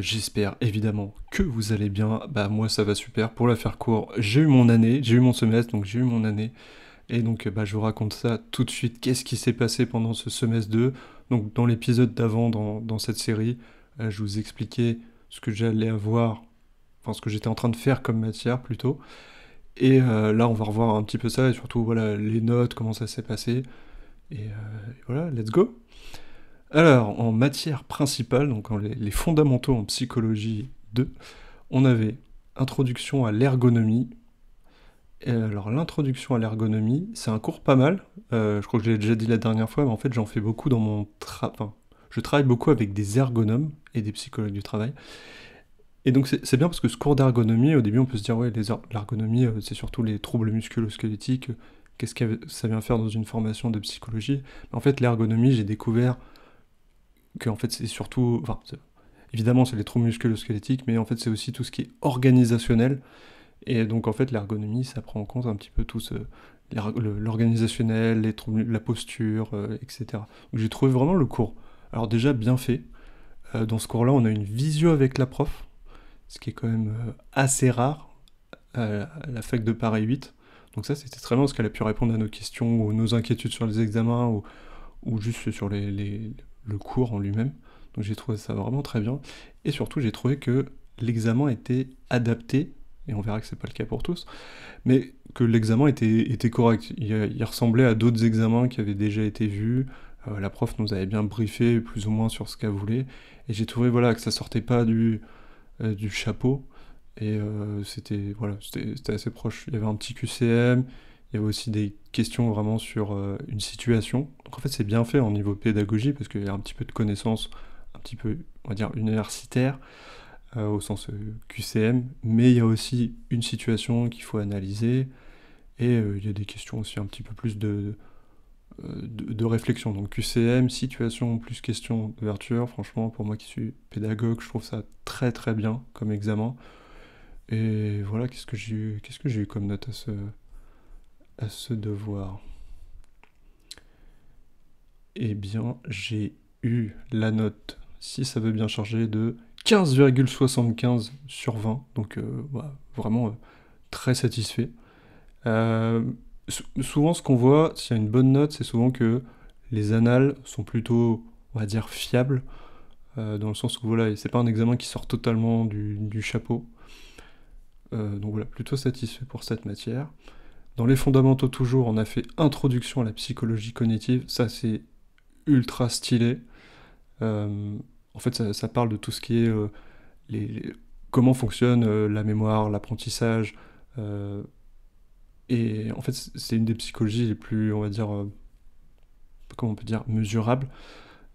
J'espère évidemment que vous allez bien. Bah moi ça va super. Pour la faire court, j'ai eu mon année, j'ai eu mon semestre, donc j'ai eu mon année. Et donc bah, je vous raconte ça tout de suite. Qu'est-ce qui s'est passé pendant ce semestre 2? Donc dans l'épisode d'avant dans cette série, je vous expliquais ce que j'allais avoir, enfin ce que j'étais en train de faire comme matière plutôt. Et là on va revoir un petit peu ça et surtout voilà les notes, comment ça s'est passé. Et voilà, let's go. Alors, en matière principale, donc les fondamentaux en psychologie 2, on avait introduction à l'ergonomie. Et alors, l'introduction à l'ergonomie, c'est un cours pas mal. Je crois que je l'ai déjà dit la dernière fois, mais en fait, j'en fais beaucoup dans mon travail. Enfin, je travaille beaucoup avec des ergonomes et des psychologues du travail. Et donc, c'est bien parce que ce cours d'ergonomie, au début, on peut se dire, ouais, l'ergonomie, c'est surtout les troubles musculo-squelettiques. Qu'est-ce que ça vient faire dans une formation de psychologie? Mais en fait, l'ergonomie, j'ai découvert que en fait c'est surtout, enfin évidemment c'est les troubles musculo-squelettiques, mais en fait c'est aussi tout ce qui est organisationnel. Et donc en fait l'ergonomie ça prend en compte un petit peu tout l'organisationnel, les troubles, la posture, etc. Donc j'ai trouvé vraiment le cours. Alors déjà bien fait. Dans ce cours-là on a une visio avec la prof, ce qui est quand même assez rare à la fac de Paris 8. Donc ça c'était très bien parce qu'elle a pu répondre à nos questions ou nos inquiétudes sur les examens ou juste sur le cours en lui-même. Donc j'ai trouvé ça vraiment très bien. Et surtout, j'ai trouvé que l'examen était adapté, et on verra que c'est pas le cas pour tous, mais que l'examen était correct. Il ressemblait à d'autres examens qui avaient déjà été vus. La prof nous avait bien briefé plus ou moins sur ce qu'elle voulait. Et j'ai trouvé voilà, que ça sortait pas du chapeau. Et c'était assez proche. Il y avait un petit QCM, il y avait aussi des questions vraiment sur une situation. Donc en fait c'est bien fait en niveau pédagogie parce qu'il y a un petit peu de connaissances, un petit peu, on va dire, universitaire, au sens QCM, mais il y a aussi une situation qu'il faut analyser, et il y a des questions aussi un petit peu plus de réflexion. Donc QCM, situation plus question d'ouverture, franchement pour moi qui suis pédagogue, je trouve ça très très bien comme examen. Et voilà, qu'est-ce que j'ai eu comme note à ce devoir? Eh bien, j'ai eu la note, si ça veut bien charger, de 15,75 sur 20. Donc, voilà, vraiment très satisfait. Euh, Souvent, ce qu'on voit, s'il y a une bonne note, c'est souvent que les annales sont plutôt, on va dire, fiables, dans le sens où voilà, c'est pas un examen qui sort totalement du chapeau. Donc voilà, plutôt satisfait pour cette matière. Dans les fondamentaux toujours, on a fait introduction à la psychologie cognitive. Ça, c'est ultra stylé. Euh, En fait, ça parle de tout ce qui est comment fonctionne la mémoire, l'apprentissage. euh, et en fait, c'est une des psychologies les plus, on va dire, comment on peut dire, mesurables,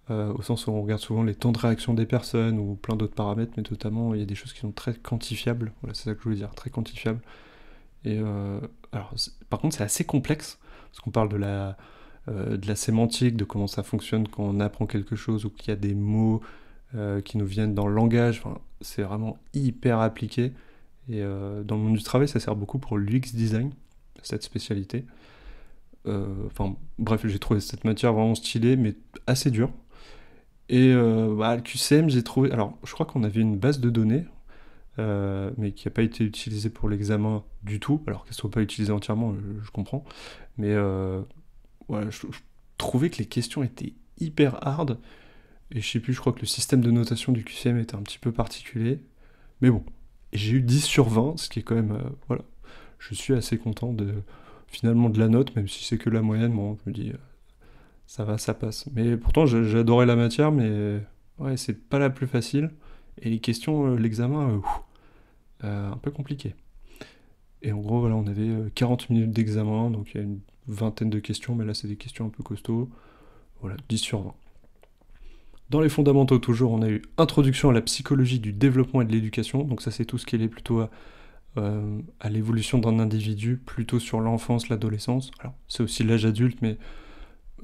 au sens où on regarde souvent les temps de réaction des personnes ou plein d'autres paramètres, mais notamment il y a des choses qui sont très quantifiables. Voilà, c'est ça que je voulais dire, très quantifiables. Et alors, par contre, c'est assez complexe parce qu'on parle de la sémantique, de comment ça fonctionne quand on apprend quelque chose ou qu'il y a des mots qui nous viennent dans le langage. Enfin, c'est vraiment hyper appliqué. Et dans le monde du travail, ça sert beaucoup pour l'UX design, cette spécialité. Enfin, bref, j'ai trouvé cette matière vraiment stylée, mais assez dure. Et bah, le QCM, j'ai trouvé. Alors, je crois qu'on avait une base de données, mais qui n'a pas été utilisée pour l'examen du tout. Alors qu'elle ne soit pas utilisée entièrement, je comprends. Mais voilà, je trouvais que les questions étaient hyper hard. Et je sais plus, je crois que le système de notation du QCM était un petit peu particulier. Mais bon, j'ai eu 10 sur 20, ce qui est quand même... voilà, je suis assez content finalement de la note, même si c'est que la moyenne. Bon, je me dis, ça va, ça passe. Mais pourtant, j'ai adoré la matière, mais ouais, c'est pas la plus facile. Et les questions, l'examen, un peu compliqué. Et en gros, voilà, on avait 40 minutes d'examen, donc il y a une vingtaine de questions, mais là, c'est des questions un peu costauds. Voilà, 10 sur 20. Dans les fondamentaux, toujours, on a eu introduction à la psychologie du développement et de l'éducation. Donc ça, c'est tout ce qui est plutôt à l'évolution d'un individu, plutôt sur l'enfance, l'adolescence. Alors, c'est aussi l'âge adulte, mais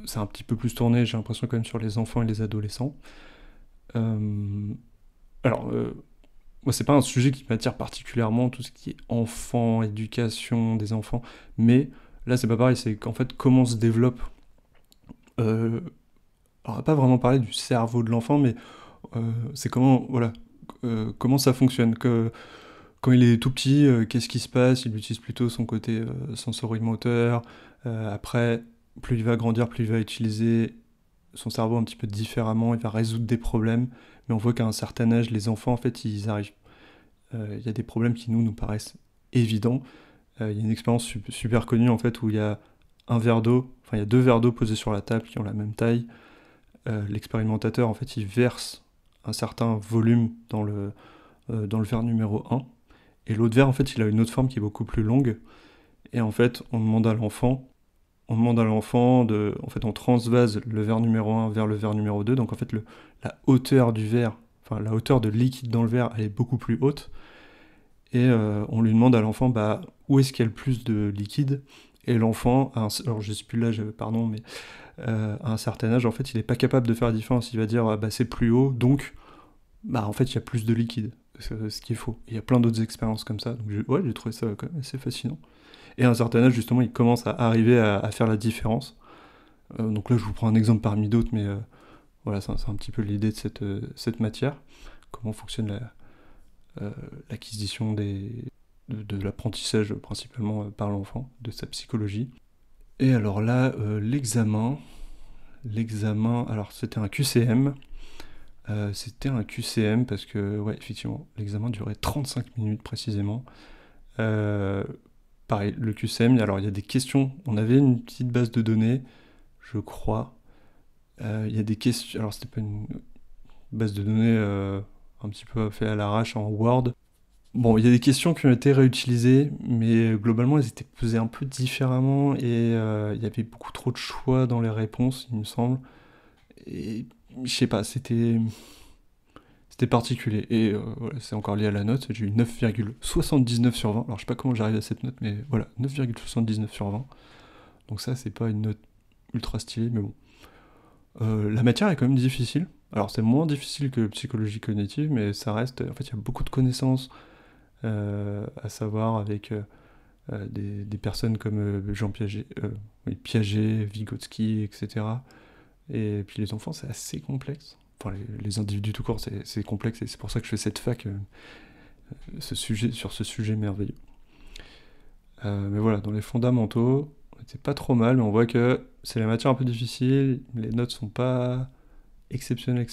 c'est un petit peu plus tourné, j'ai l'impression, quand même, sur les enfants et les adolescents. Euh, alors, moi, c'est pas un sujet qui m'attire particulièrement, tout ce qui est enfant, éducation des enfants, mais là, c'est pas pareil, c'est qu'en fait, comment se développe. Alors, on va pas vraiment parler du cerveau de l'enfant, mais c'est comment, voilà, comment ça fonctionne, quand il est tout petit, qu'est-ce qui se passe? Il utilise plutôt son côté sensorimoteur. Après, plus il va grandir, plus il va utiliser son cerveau un petit peu différemment, il va résoudre des problèmes. Mais on voit qu'à un certain âge, les enfants, en fait, ils arrivent. Il y a des problèmes qui nous paraissent évidents. Il y a une expérience super connue, en fait, où il y a un verre d'eau, enfin, il y a deux verres d'eau posés sur la table qui ont la même taille. L'expérimentateur, en fait, il verse un certain volume dans le verre numéro un. Et l'autre verre, en fait, il a une autre forme qui est beaucoup plus longue. Et en fait, en fait, on transvase le verre numéro un vers le verre numéro 2. Donc en fait, la hauteur du verre, enfin la hauteur de liquide dans le verre, elle est beaucoup plus haute. Et on lui demande à l'enfant, bah, où est-ce qu'il y a le plus de liquide? Et l'enfant, alors je sais plus l'âge, pardon, mais à un certain âge, en fait, il n'est pas capable de faire la différence. Il va dire, bah, c'est plus haut, donc, bah, en fait, il y a plus de liquide. Ce qui est faux. Il y a plein d'autres expériences comme ça. Donc, ouais, j'ai trouvé ça quand même assez fascinant. Et à un certain âge, justement, il commence à arriver à faire la différence. Donc là, je vous prends un exemple parmi d'autres, mais voilà, c'est un petit peu l'idée de cette matière. Comment fonctionne l'acquisition de l'apprentissage, principalement par l'enfant, de sa psychologie. Et alors là, l'examen, alors c'était un QCM. Parce que, ouais, effectivement, l'examen durait 35 minutes précisément. Pareil, le QCM, alors il y a des questions. On avait une petite base de données, je crois. Il y a des questions. Alors, c'était pas une base de données un petit peu fait à l'arrache en Word. Bon, il y a des questions qui ont été réutilisées, mais globalement, elles étaient posées un peu différemment et il y avait beaucoup trop de choix dans les réponses, il me semble. Et je sais pas, c'était particulier. Et voilà, c'est encore lié à la note. J'ai eu 9,79 sur 20. Alors, je sais pas comment j'arrive à cette note, mais voilà, 9,79 sur 20. Donc ça, c'est pas une note ultra stylée, mais bon. La matière est quand même difficile. Alors, c'est moins difficile que psychologie cognitive, mais ça reste... En fait, il y a beaucoup de connaissances à savoir avec des personnes comme Jean Piaget, Piaget, Vygotsky, etc. Et puis les enfants, c'est assez complexe. Enfin, les individus tout court, c'est complexe, et c'est pour ça que je fais cette fac sur ce sujet merveilleux. Mais voilà, dans les fondamentaux, c'est pas trop mal, mais on voit que c'est la matière un peu difficile, les notes sont pas exceptionnelles.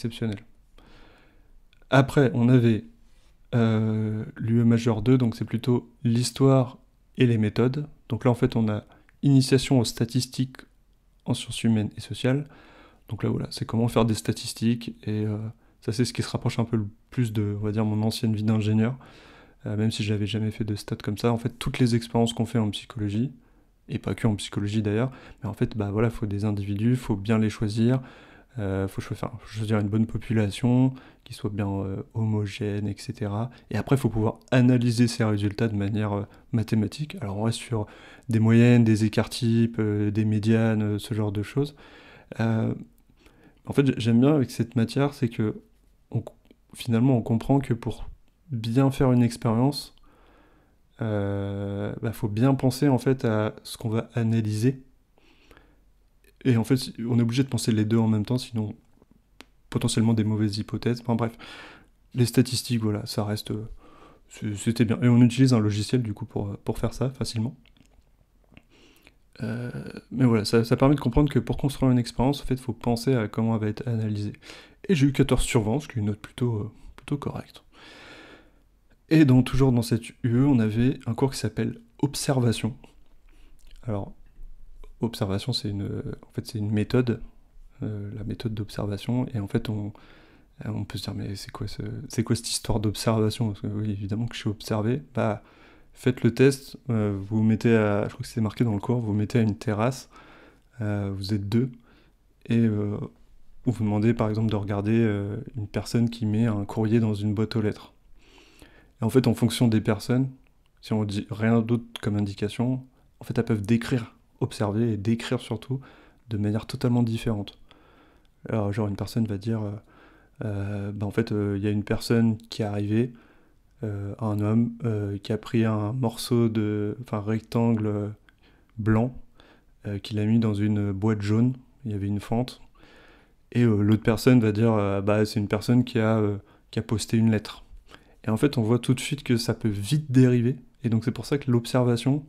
Après, on avait l'UE majeur 2, donc c'est plutôt l'histoire et les méthodes. Donc là, en fait, on a initiation aux statistiques en sciences humaines et sociales. Donc là, voilà, c'est comment faire des statistiques, et ça, c'est ce qui se rapproche un peu le plus de, on va dire, mon ancienne vie d'ingénieur. Même si je n'avais jamais fait de stats comme ça, en fait, toutes les expériences qu'on fait en psychologie, et pas que en psychologie d'ailleurs, mais en fait, bah voilà, faut des individus, faut bien les choisir, faut choisir une bonne population, qui soit bien homogène, etc. Et après, il faut pouvoir analyser ces résultats de manière mathématique. Alors, on reste sur des moyennes, des écarts types, des médianes, ce genre de choses. En fait, j'aime bien avec cette matière, c'est que finalement, on comprend que pour bien faire une expérience, faut bien penser en fait à ce qu'on va analyser. Et en fait, on est obligé de penser les deux en même temps, sinon potentiellement des mauvaises hypothèses. Enfin bref, les statistiques, voilà, ça reste... c'était bien. Et on utilise un logiciel du coup pour faire ça facilement. Mais voilà, ça permet de comprendre que pour construire une expérience, en fait, il faut penser à comment elle va être analysée. Et j'ai eu 14 sur 20, ce qui est une note plutôt correcte. Et toujours dans cette UE, on avait un cours qui s'appelle Observation. Alors, observation, c'est une méthode, la méthode d'observation, et en fait, on peut se dire, mais c'est quoi cette histoire d'observation? Parce que oui, évidemment que je suis observé. Bah, faites le test, vous vous mettez je crois que c'est marqué dans le cours, vous vous mettez à une terrasse, vous êtes deux, et vous demandez par exemple de regarder une personne qui met un courrier dans une boîte aux lettres. Et en fait, en fonction des personnes, si on dit rien d'autre comme indication, en fait, elles peuvent observer et décrire surtout de manière totalement différente. Alors, genre, une personne va dire, en fait, il y a une personne qui est arrivée, un homme, qui a pris un morceau rectangle blanc, qu'il a mis dans une boîte jaune, il y avait une fente, et l'autre personne va dire, c'est une personne qui a posté une lettre. Et en fait, on voit tout de suite que ça peut vite dériver. Et donc c'est pour ça que l'observation,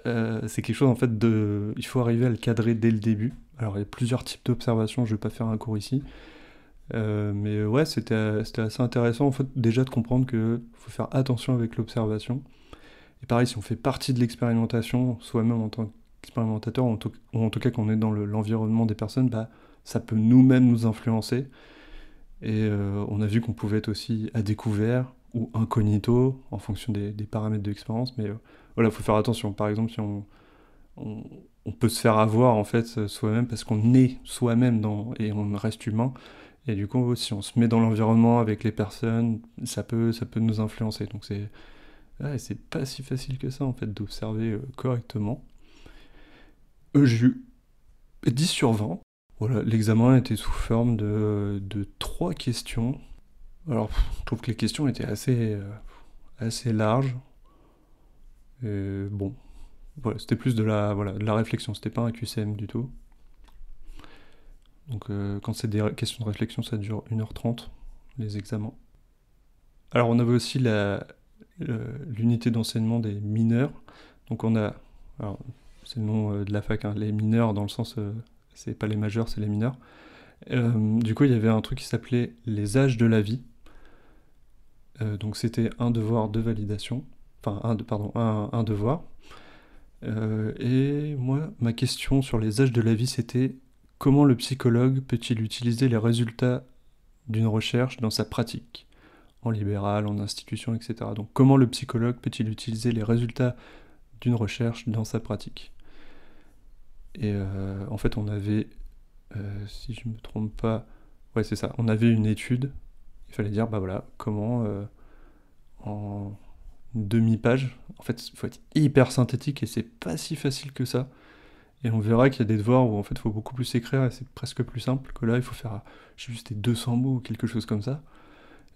c'est quelque chose en fait il faut arriver à le cadrer dès le début. Alors il y a plusieurs types d'observation, je vais pas faire un cours ici. Mais ouais, c'était assez intéressant en fait déjà de comprendre que faut faire attention avec l'observation. Et pareil, si on fait partie de l'expérimentation, soi-même en tant qu'expérimentateur, ou en tout cas qu'on est dans l'environnement des personnes, bah, ça peut nous-mêmes nous influencer. Et on a vu qu'on pouvait être aussi à découvert ou incognito en fonction des paramètres de l'expérience. Mais voilà, il faut faire attention. Par exemple, si on, on peut se faire avoir en fait soi-même parce qu'on est soi-même et on reste humain. Et du coup, si on se met dans l'environnement avec les personnes, ça peut nous influencer. Donc c'est pas si facile que ça en fait d'observer correctement. J'ai eu 10 sur 20. Voilà, l'examen était sous forme de 3 questions. Alors, je trouve que les questions étaient assez larges. Et bon, voilà, c'était plus de la réflexion, c'était pas un QCM du tout. Donc, quand c'est des questions de réflexion, ça dure 1h30, les examens. Alors, on avait aussi l'unité d'enseignement des mineurs. Donc, alors, c'est le nom de la fac, hein, les mineurs dans le sens, c'est pas les majeurs, c'est les mineurs. Du coup, il y avait un truc qui s'appelait les âges de la vie. Donc c'était un devoir de validation, enfin un devoir. Et moi, ma question sur les âges de la vie, c'était comment le psychologue peut-il utiliser les résultats d'une recherche dans sa pratique, en libéral, en institution, etc. Donc comment le psychologue peut-il utiliser les résultats d'une recherche dans sa pratique? Et en fait, on avait, si je me trompe pas, ouais c'est ça, on avait une étude, il fallait dire, bah voilà, comment en une demi-page. En fait, il faut être hyper synthétique et c'est pas si facile que ça. Et on verra qu'il y a des devoirs où en fait il faut beaucoup plus écrire et c'est presque plus simple que là il faut faire, je sais plus, c'était 200 mots ou quelque chose comme ça.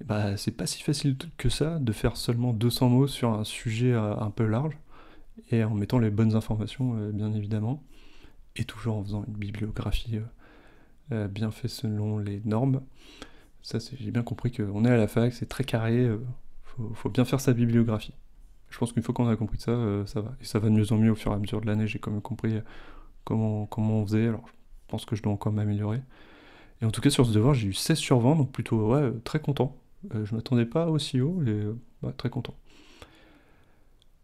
Et bah c'est pas si facile que ça de faire seulement 200 mots sur un sujet un peu large et en mettant les bonnes informations bien évidemment et toujours en faisant une bibliographie bien faite selon les normes. Ça j'ai bien compris qu'on est à la fac, c'est très carré, faut bien faire sa bibliographie. Je pense qu'une fois qu'on a compris ça, ça va. Et ça va de mieux en mieux au fur et à mesure de l'année. J'ai quand même compris comment on faisait. Alors, je pense que je dois encore m'améliorer. Et en tout cas, sur ce devoir, j'ai eu 16 sur 20, donc plutôt, ouais, très content. Je m'attendais pas aussi haut, et ouais, très content.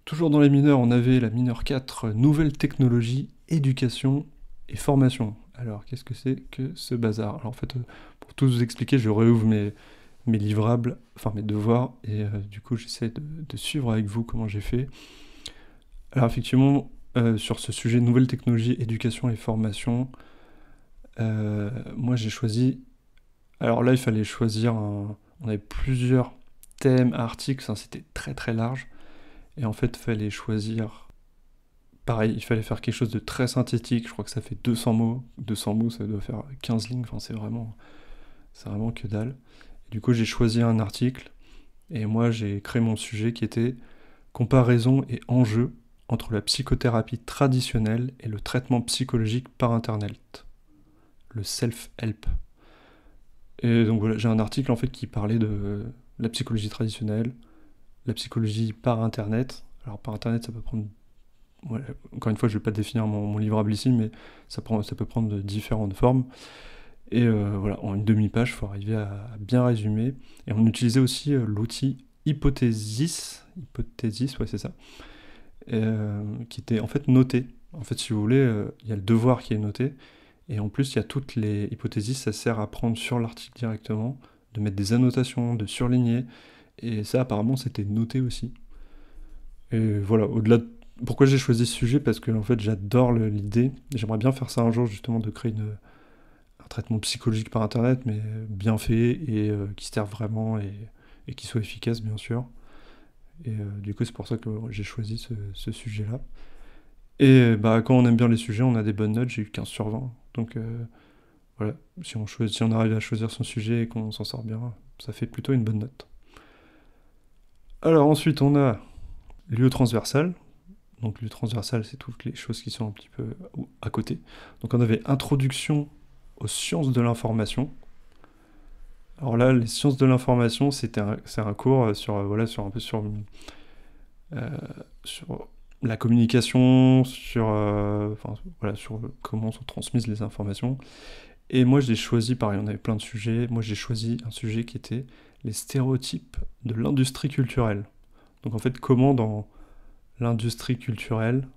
Toujours dans les mineurs, on avait la mineure 4, nouvelles technologies, éducation et formation. Alors, qu'est-ce que c'est que ce bazar? Alors, en fait, pour tout vous expliquer, je réouvre mes livrables, enfin mes devoirs, et du coup j'essaie de suivre avec vous comment j'ai fait. Alors effectivement, sur ce sujet nouvelles technologies, éducation et formation, moi j'ai choisi... Alors là il fallait choisir on avait plusieurs thèmes, articles, hein, c'était très très large, et en fait il fallait choisir... Pareil, il fallait faire quelque chose de très synthétique, je crois que ça fait 200 mots. 200 mots, ça doit faire 15 lignes, enfin c'est vraiment que dalle. Du coup, j'ai choisi un article et moi, j'ai créé mon sujet qui était comparaison et enjeux entre la psychothérapie traditionnelle et le traitement psychologique par Internet, le self-help. Et donc voilà, j'ai un article en fait qui parlait de la psychologie traditionnelle, la psychologie par Internet. Alors par Internet, ça peut prendre... Ouais, encore une fois, je ne vais pas définir mon livrable ici, mais ça peut prendre de différentes formes. Et voilà, en une demi-page, il faut arriver à bien résumer. Et on utilisait aussi l'outil Hypothesis, ouais c'est ça, qui était en fait noté. En fait, si vous voulez, il y a le devoir qui est noté, et en plus, il y a toutes les hypothèses, ça sert à prendre sur l'article directement, de mettre des annotations, de surligner, et ça, apparemment, c'était noté aussi. Et voilà, au-delà de... Pourquoi j'ai choisi ce sujet? Parce que, en fait, j'adore l'idée, j'aimerais bien faire ça un jour, justement, de créer un traitement psychologique par Internet, mais bien fait, et qui serve vraiment, et qui soit efficace, bien sûr. Et du coup, c'est pour ça que j'ai choisi ce sujet-là. Et bah, quand on aime bien les sujets, on a des bonnes notes. J'ai eu 15 sur 20. Donc voilà, si on arrive à choisir son sujet et qu'on s'en sort bien, ça fait plutôt une bonne note. Alors ensuite, on a lieu transversal. Donc lieu transversal, c'est toutes les choses qui sont un petit peu à côté. Donc on avait introduction aux sciences de l'information. Alors là, les sciences de l'information, c'est un cours sur, voilà, sur un peu euh, sur la communication, enfin, voilà, sur comment sont transmises les informations. Et moi, j'ai choisi, pareil, on avait plein de sujets. Moi, j'ai choisi un sujet qui était les stéréotypes de l'industrie culturelle. Donc en fait, comment dans l'industrie culturelle,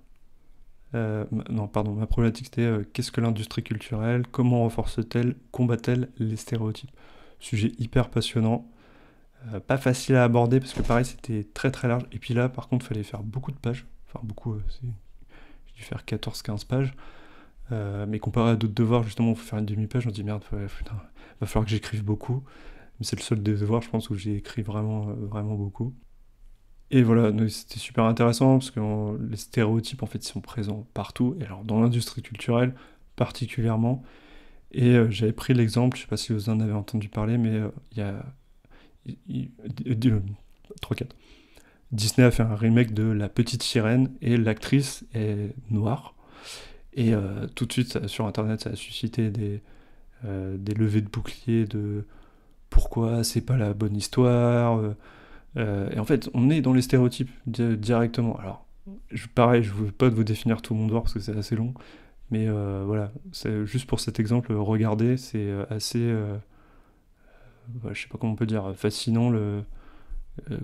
non, pardon, ma problématique c'était qu'est-ce que l'industrie culturelle, comment renforce-t-elle, combat-elle les stéréotypes. Sujet hyper passionnant, pas facile à aborder parce que pareil, c'était très très large. Et puis là, par contre, il fallait faire beaucoup de pages. Enfin, beaucoup, j'ai dû faire 14-15 pages. Mais comparé à d'autres devoirs, justement, il faut faire une demi-page, on se dit merde, putain, va falloir que j'écrive beaucoup. Mais c'est le seul des devoirs, je pense, où j'ai écrit vraiment, vraiment beaucoup. Et voilà, donc c'était super intéressant parce que les stéréotypes, en fait, ils sont présents partout. Et alors, dans l'industrie culturelle, particulièrement. Et j'avais pris l'exemple, je sais pas si vous en avez entendu parler, mais il y a 3-4. Disney a fait un remake de La Petite Sirène et l'actrice est noire. Et tout de suite, sur Internet, ça a suscité des levées de boucliers de pourquoi c'est pas la bonne histoire. Et en fait, on est dans les stéréotypes directement. Alors, pareil, je ne veux pas vous définir tout mon devoir parce que c'est assez long. Mais voilà, c'est juste pour cet exemple, regardez, c'est assez, je sais pas comment on peut dire, fascinant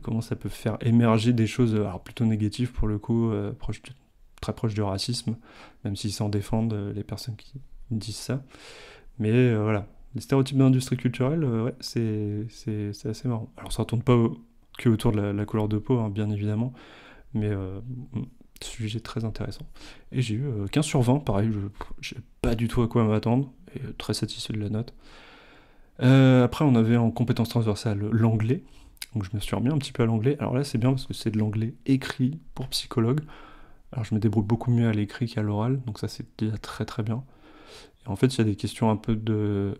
comment ça peut faire émerger des choses, alors plutôt négatives pour le coup, très proches du racisme, même s'ils s'en défendent, les personnes qui disent ça. Mais voilà, les stéréotypes d'industrie culturelle, ouais, c'est assez marrant. Alors ça ne tourne pas que autour de la couleur de peau, hein, bien évidemment, mais sujet très intéressant. Et j'ai eu 15 sur 20, pareil, je sais pas du tout à quoi m'attendre, et très satisfait de la note. Après, on avait en compétences transversales l'anglais, donc je me suis remis un petit peu à l'anglais. Alors là, c'est bien parce que c'est de l'anglais écrit pour psychologue. Alors je me débrouille beaucoup mieux à l'écrit qu'à l'oral, donc ça c'est déjà très très bien. Et en fait, il y a des questions un peu je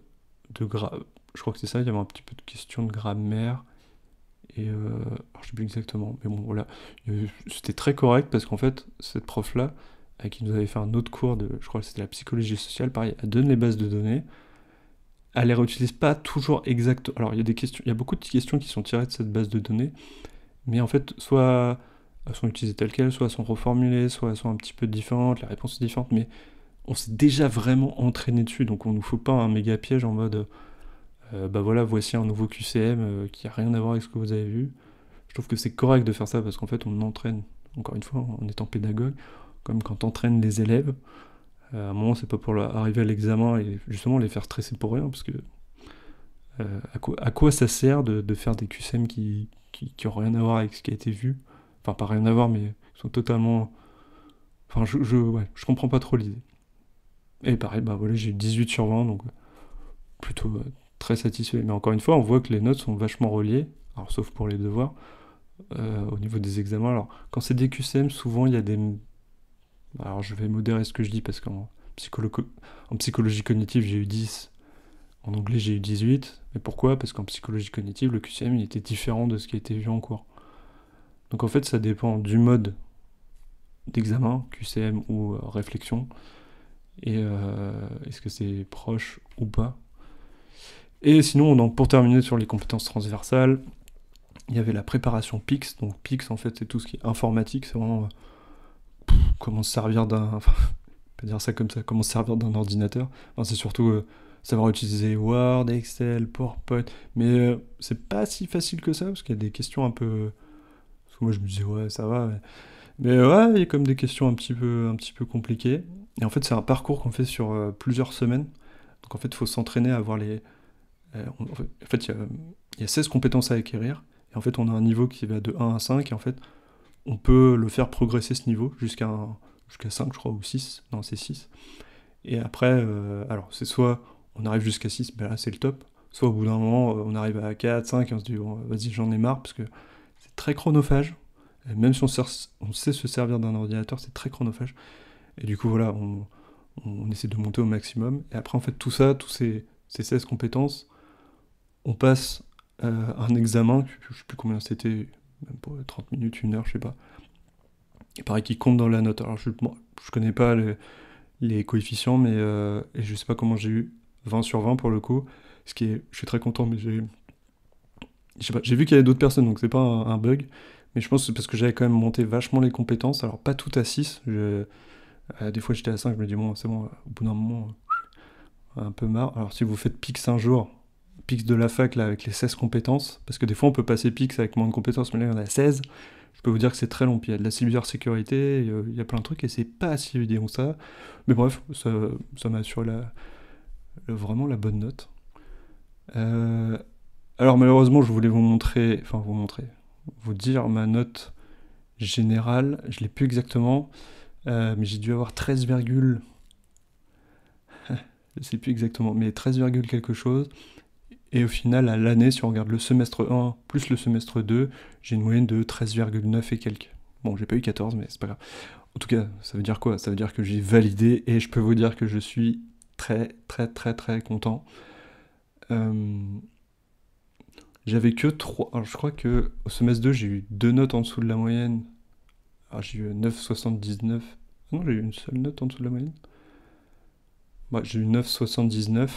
crois que c'est ça, il y avait un petit peu de questions de grammaire, et alors, je sais plus exactement, mais bon, voilà. C'était très correct parce qu'en fait, cette prof-là, à qui nous avait fait un autre cours de, je crois que c'était la psychologie sociale, pareil, elle donne les bases de données, elle les réutilise pas toujours exactement. Alors, il y a des questions, il y a beaucoup de questions qui sont tirées de cette base de données, mais en fait, soit elles sont utilisées telles quelles, soit elles sont reformulées, soit elles sont un petit peu différentes, les réponses sont différentes, mais on s'est déjà vraiment entraîné dessus, donc on nous faut pas un méga piège en mode bah voilà, voici un nouveau QCM qui a rien à voir avec ce que vous avez vu. Je trouve que c'est correct de faire ça parce qu'en fait on entraîne, encore une fois, en étant pédagogue, comme quand on entraîne les élèves, à un moment c'est pas pour arriver à l'examen et justement les faire stresser pour rien, parce que à quoi ça sert de faire des QCM qui ont rien à voir avec ce qui a été vu, enfin pas rien à voir mais qui sont totalement... Enfin ouais, je comprends pas trop l'idée. Et pareil, bah voilà, j'ai eu 18 sur 20, donc plutôt très satisfait. Mais encore une fois, on voit que les notes sont vachement reliées, alors sauf pour les devoirs, au niveau des examens. Alors, quand c'est des QCM, souvent il y a des... Alors, je vais modérer ce que je dis parce en psychologie cognitive, j'ai eu 10, en anglais, j'ai eu 18. Mais pourquoi? Parce qu'en psychologie cognitive, le QCM, il était différent de ce qui a été vu en cours. Donc, en fait, ça dépend du mode d'examen, QCM ou réflexion, et est-ce que c'est proche ou pas. Et sinon, donc, pour terminer sur les compétences transversales, il y avait la préparation PIX. Donc PIX, en fait, c'est tout ce qui est informatique. C'est vraiment comment se servir d'un... Enfin, on peut dire ça comme ça, comment se servir d'un ordinateur. Enfin, c'est surtout savoir utiliser Word, Excel, PowerPoint. Mais c'est pas si facile que ça, parce qu'il y a des questions un peu... Parce que moi, je me disais, ouais, ça va. Mais ouais, il y a comme des questions un petit peu compliquées. Et en fait, c'est un parcours qu'on fait sur plusieurs semaines. Donc en fait, il faut s'entraîner à avoir les... en fait, il y a 16 compétences à acquérir. Et en fait, on a un niveau qui va de 1 à 5. Et en fait, on peut le faire progresser ce niveau jusqu'à 5, je crois, ou 6. Non, c'est 6. Et après, alors, c'est soit on arrive jusqu'à 6, ben là, c'est le top. Soit au bout d'un moment, on arrive à 4, 5, et on se dit, bon, vas-y, j'en ai marre, parce que c'est très chronophage. Et même si on sait se servir d'un ordinateur, c'est très chronophage. Et du coup, voilà, on essaie de monter au maximum. Et après, en fait, tout ça, ces 16 compétences, on passe un examen, je sais plus combien c'était, même pour 30 minutes, 1 heure, je sais pas. Et pareil, qui compte dans la note. Alors, je connais pas les coefficients, mais et je sais pas comment j'ai eu 20 sur 20 pour le coup. Je suis très content, mais je sais pas, j'ai vu qu'il y avait d'autres personnes, donc c'est pas un bug. Mais je pense que c'est parce que j'avais quand même monté vachement les compétences. Alors, pas tout à 6. Des fois, j'étais à 5, je me dis, bon, c'est bon, au bout d'un moment, un peu marre. Alors, si vous faites PIX un jour, PIX de la fac, là, avec les 16 compétences, parce que des fois, on peut passer PIX avec moins de compétences, mais là, il y en a 16. Je peux vous dire que c'est très long. Puis il y a de la cybersécurité, il y a plein de trucs, et c'est pas si évident que ça. Mais bref, ça m'a assuré vraiment la bonne note. Euh, alors, malheureusement, je voulais vous dire ma note générale. Je l'ai plus exactement, mais j'ai dû avoir 13, je sais plus exactement, mais 13, quelque chose. Et au final, à l'année, si on regarde le semestre 1 plus le semestre 2, j'ai une moyenne de 13,9 et quelques. Bon, j'ai pas eu 14, mais c'est pas grave. En tout cas, ça veut dire quoi? Ça veut dire que j'ai validé, et je peux vous dire que je suis très, très, très, très content. Euh, J'avais que 3. Alors, je crois que au semestre 2, j'ai eu 2 notes en dessous de la moyenne. Alors, j'ai eu 9,79. Ah non, j'ai eu une seule note en dessous de la moyenne. Ouais, j'ai eu 9,79.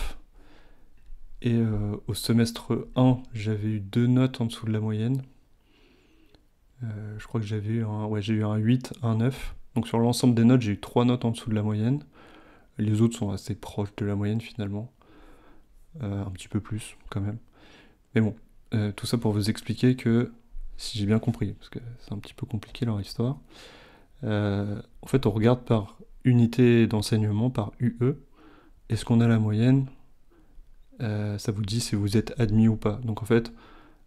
Et au semestre 1, j'avais eu 2 notes en dessous de la moyenne. Je crois que j'ai eu un 8, un 9. Donc sur l'ensemble des notes, j'ai eu 3 notes en dessous de la moyenne. Les autres sont assez proches de la moyenne finalement. Un petit peu plus quand même. Mais bon, tout ça pour vous expliquer que, si j'ai bien compris, parce que c'est un petit peu compliqué leur histoire, en fait on regarde par unité d'enseignement, par UE. Est-ce qu'on a la moyenne? Ça vous dit si vous êtes admis ou pas. Donc en fait,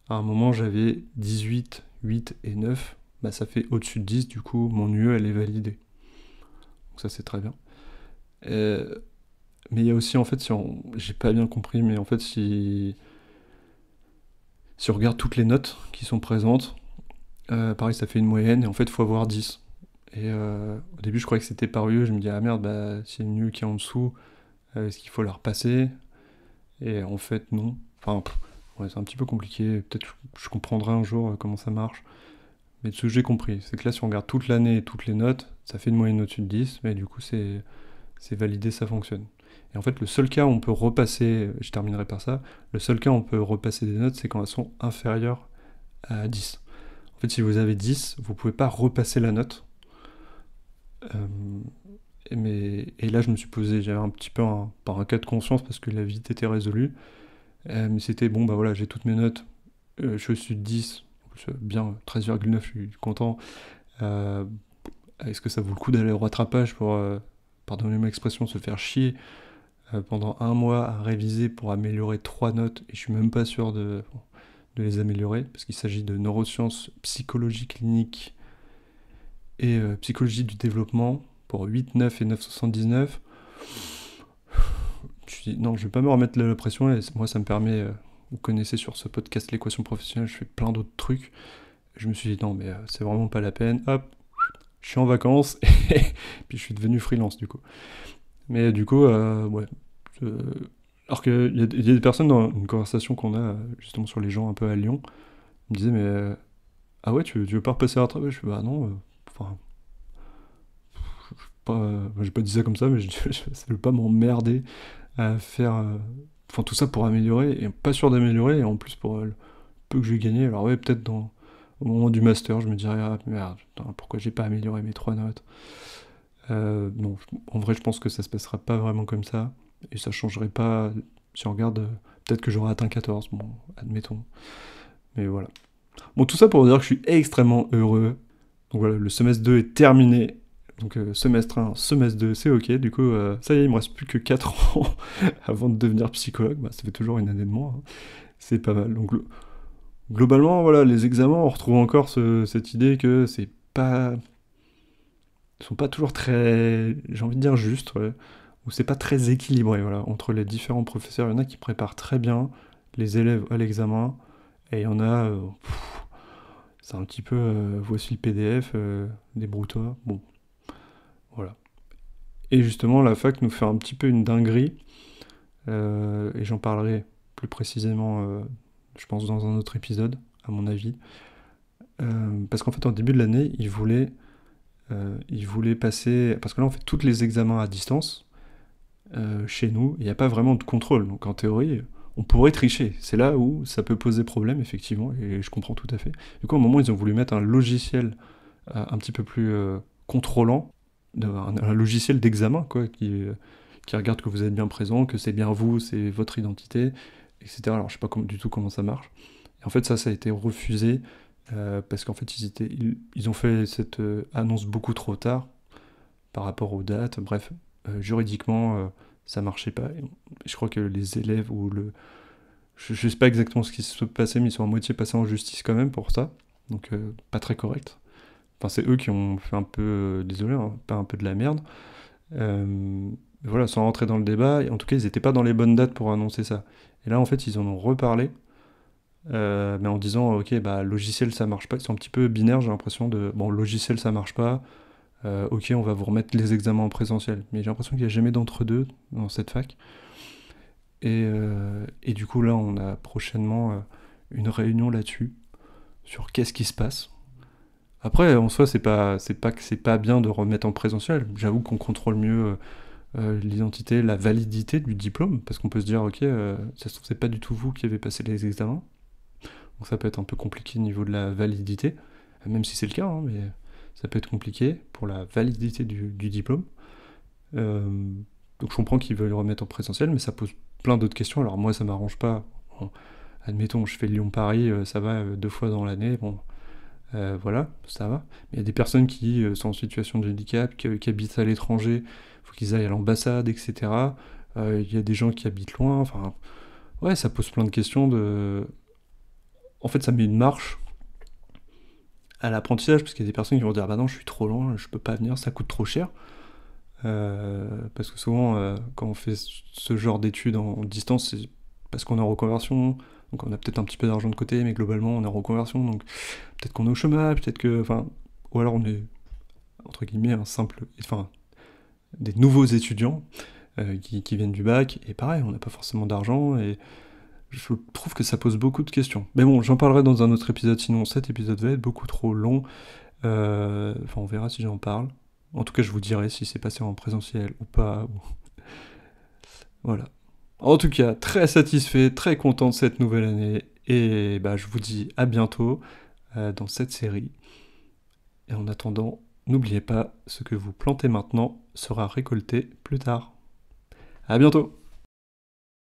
à un moment j'avais 18, 8 et 9. Bah, ça fait au-dessus de 10, du coup mon UE elle est validée. Donc ça c'est très bien. Mais il y a aussi en fait, j'ai pas bien compris, mais en fait si on regarde toutes les notes qui sont présentes, pareil ça fait une moyenne, et en fait il faut avoir 10. Et au début je croyais que c'était par UE, je me dis ah merde, bah s'il y a une UE qui est en dessous, est-ce qu'il faut la repasser? Et en fait non. Enfin, ouais, c'est un petit peu compliqué, peut-être je comprendrai un jour comment ça marche. Mais de ce que j'ai compris, c'est que là si on regarde toute l'année et toutes les notes, ça fait une moyenne au-dessus de 10, mais du coup c'est validé, ça fonctionne. Et en fait, le seul cas où on peut repasser, je terminerai par ça, le seul cas où on peut repasser des notes, c'est quand elles sont inférieures à 10. En fait, si vous avez 10, vous pouvez pas repasser la note. Et là, je me suis posé, j'avais un petit peu par un cas de conscience parce que la vite était résolue. Mais c'était bon, bah voilà, j'ai toutes mes notes, je suis au-dessus de 10, bien 13,9, je suis content. Euh, Est-ce que ça vaut le coup d'aller au rattrapage pour, pardonnez-moi l'expression, se faire chier pendant un mois à réviser pour améliorer 3 notes, et je suis même pas sûr de les améliorer, parce qu'il s'agit de neurosciences, psychologie clinique et psychologie du développement pour 8, 9 et 9,79. Je me suis dit, non, je vais pas me remettre la pression, et moi ça me permet, vous connaissez sur ce podcast l'équation professionnelle, je fais plein d'autres trucs. Je me suis dit, non, mais c'est vraiment pas la peine, hop, je suis en vacances, et puis je suis devenu freelance du coup. Mais du coup, ouais. Alors qu'il y a des personnes dans une conversation qu'on a justement sur les gens un peu à Lyon, me disaient, mais ah ouais, tu veux pas repasser à travail? Je fais bah non, enfin, j'ai pas dit ça comme ça, mais je veux pas m'emmerder à faire enfin tout ça pour améliorer, et pas sûr d'améliorer, et en plus pour le peu que je vais gagner. Alors ouais, peut-être au moment du master, je me dirais ah merde, putain, pourquoi j'ai pas amélioré mes 3 notes? Non, en vrai, je pense que ça se passera pas vraiment comme ça, et ça changerait pas. Si on regarde, peut-être que j'aurais atteint 14, bon, admettons. Mais voilà. Bon, tout ça pour dire que je suis extrêmement heureux. Donc voilà, le semestre 2 est terminé. Donc semestre 1, semestre 2, c'est ok. Du coup, ça y est, il me reste plus que 4 ans avant de devenir psychologue. Bah, ça fait toujours une année de moins, hein. C'est pas mal. Donc globalement, voilà, les examens, on retrouve encore cette idée que c'est pas... Ils sont pas toujours très, j'ai envie de dire justes, ouais. Ou c'est pas très équilibré, voilà, entre les différents professeurs. Il y en a qui préparent très bien les élèves à l'examen, et il y en a, c'est un petit peu, voici le PDF, débrouille-toi, bon, voilà. Et justement, la fac nous fait un petit peu une dinguerie, et j'en parlerai plus précisément, je pense, dans un autre épisode, à mon avis. Parce qu'en fait, en début de l'année, ils voulaient passer... Parce que là, on fait tous les examens à distance, chez nous, il n'y a pas vraiment de contrôle. Donc en théorie, on pourrait tricher. C'est là où ça peut poser problème, effectivement, et je comprends tout à fait. Du coup, à un moment, ils ont voulu mettre un logiciel un petit peu plus contrôlant, un logiciel d'examen, quoi, qui regarde que vous êtes bien présent, que c'est bien vous, c'est votre identité, etc. Alors, je sais pas du tout comment ça marche. Et en fait, ça a été refusé parce qu'en fait, ils ont fait cette annonce beaucoup trop tard par rapport aux dates. Bref, juridiquement, ça marchait pas. Et je crois que les élèves ou je sais pas exactement ce qui se passait, mais ils sont à moitié passés en justice quand même pour ça. Donc, pas très correct. Enfin, c'est eux qui ont fait un peu, désolé, hein, pas un peu de la merde. Voilà, sans rentrer dans le débat, et en tout cas, ils n'étaient pas dans les bonnes dates pour annoncer ça. Et là, en fait, ils en ont reparlé, mais en disant, ok, bah, logiciel, ça marche pas. Ils sont un petit peu binaires, j'ai l'impression de, bon, logiciel, ça marche pas, ok, on va vous remettre les examens en présentiel. Mais j'ai l'impression qu'il n'y a jamais d'entre-deux dans cette fac. Et du coup, là, on a prochainement une réunion là-dessus, sur qu'est-ce qui se passe. Après, en soi, c'est pas que c'est pas bien de remettre en présentiel. J'avoue qu'on contrôle mieux l'identité, la validité du diplôme, parce qu'on peut se dire, ok, ça se trouve, c'est pas du tout vous qui avez passé les examens. Donc ça peut être un peu compliqué au niveau de la validité, même si c'est le cas, hein, mais ça peut être compliqué pour la validité du diplôme. Euh, donc je comprends qu'ils veulent le remettre en présentiel, mais ça pose plein d'autres questions. Alors moi, ça m'arrange pas. Bon, admettons, je fais Lyon-Paris, ça va 2 fois dans l'année, bon, voilà, ça va. Mais il y a des personnes qui sont en situation de handicap, qui habitent à l'étranger, il faut qu'ils aillent à l'ambassade, etc. Il y a des gens qui habitent loin, enfin, ouais, ça pose plein de questions de... En fait, ça met une marche à l'apprentissage, parce qu'il y a des personnes qui vont dire, ah bah non, je suis trop loin, je peux pas venir, ça coûte trop cher. Parce que souvent, quand on fait ce genre d'études en distance, c'est parce qu'on est en reconversion, donc on a peut-être un petit peu d'argent de côté, mais globalement, on est en reconversion, donc peut-être qu'on est au chômage, peut-être que... Enfin, ou alors on est, entre guillemets, enfin, des nouveaux étudiants qui viennent du bac, et pareil, on n'a pas forcément d'argent, et je trouve que ça pose beaucoup de questions. Mais bon, j'en parlerai dans un autre épisode, sinon cet épisode va être beaucoup trop long. Enfin, on verra si j'en parle. En tout cas, je vous dirai si c'est passé en présentiel ou pas. Voilà. En tout cas, très satisfait, très content de cette nouvelle année. Et bah, je vous dis à bientôt dans cette série. Et en attendant, n'oubliez pas, ce que vous plantez maintenant sera récolté plus tard. À bientôt!